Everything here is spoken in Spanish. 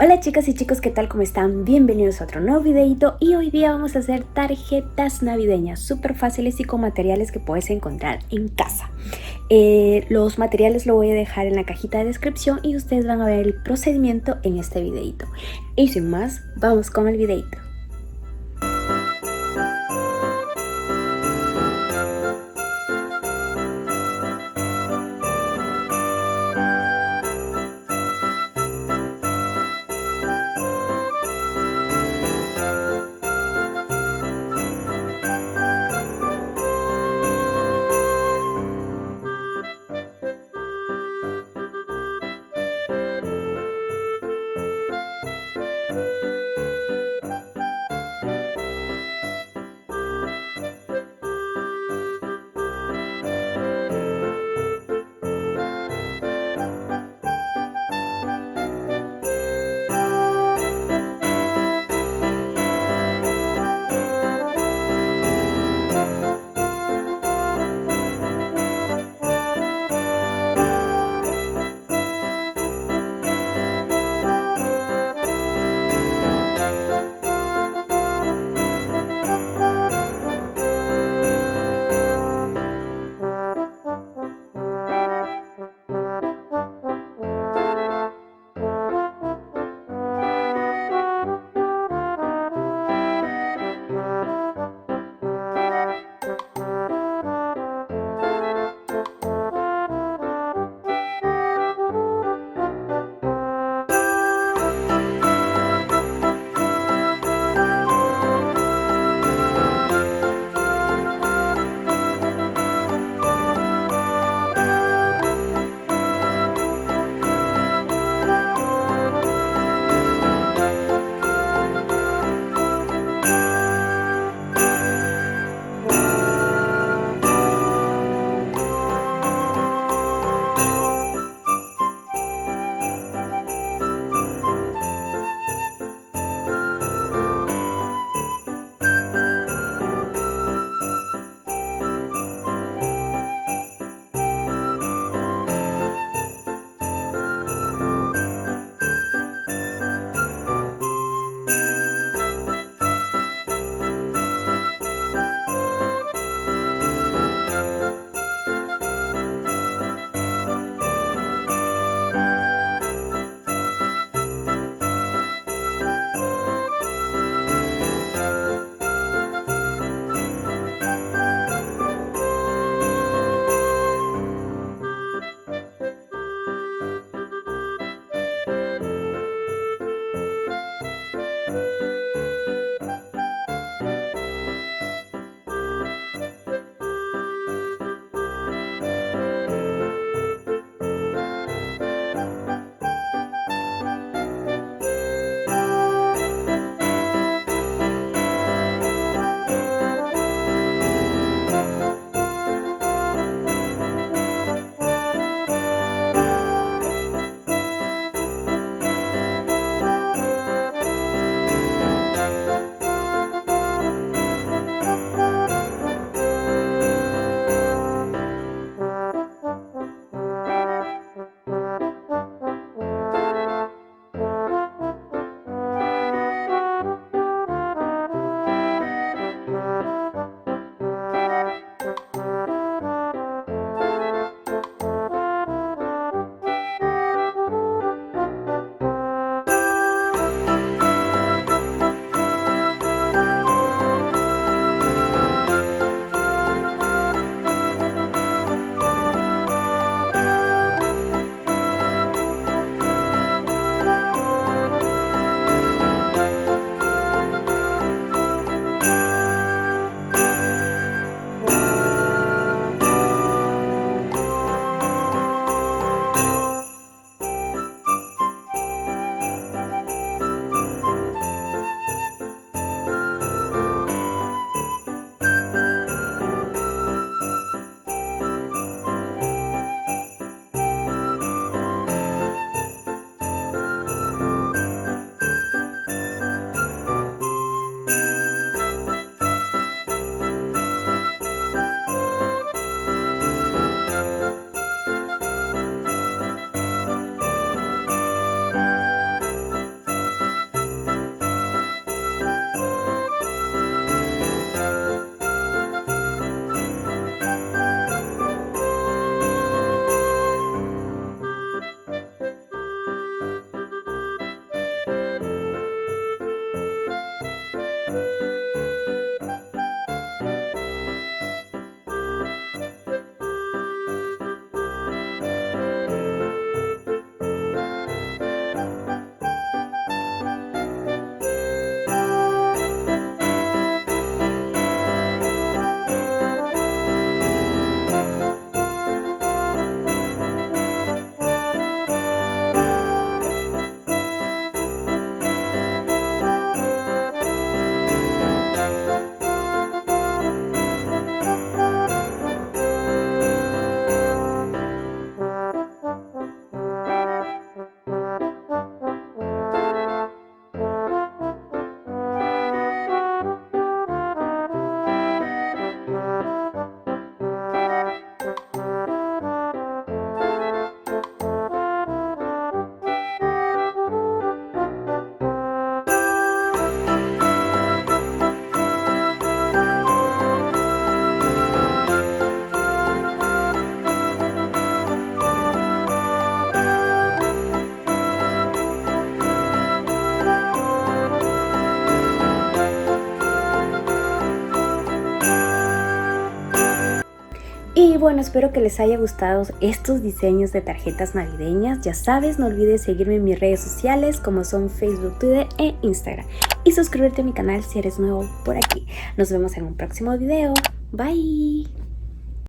Hola chicas y chicos, ¿qué tal? ¿Cómo están? Bienvenidos a otro nuevo videito y hoy día vamos a hacer tarjetas navideñas súper fáciles y con materiales que puedes encontrar en casa. Los materiales lo voy a dejar en la cajita de descripción y ustedes van a ver el procedimiento en este videito. Y sin más, vamos con el videito. Y bueno, espero que les haya gustado estos diseños de tarjetas navideñas. Ya sabes, no olvides seguirme en mis redes sociales como son Facebook, Twitter e Instagram. Y suscribirte a mi canal si eres nuevo por aquí. Nos vemos en un próximo video. Bye.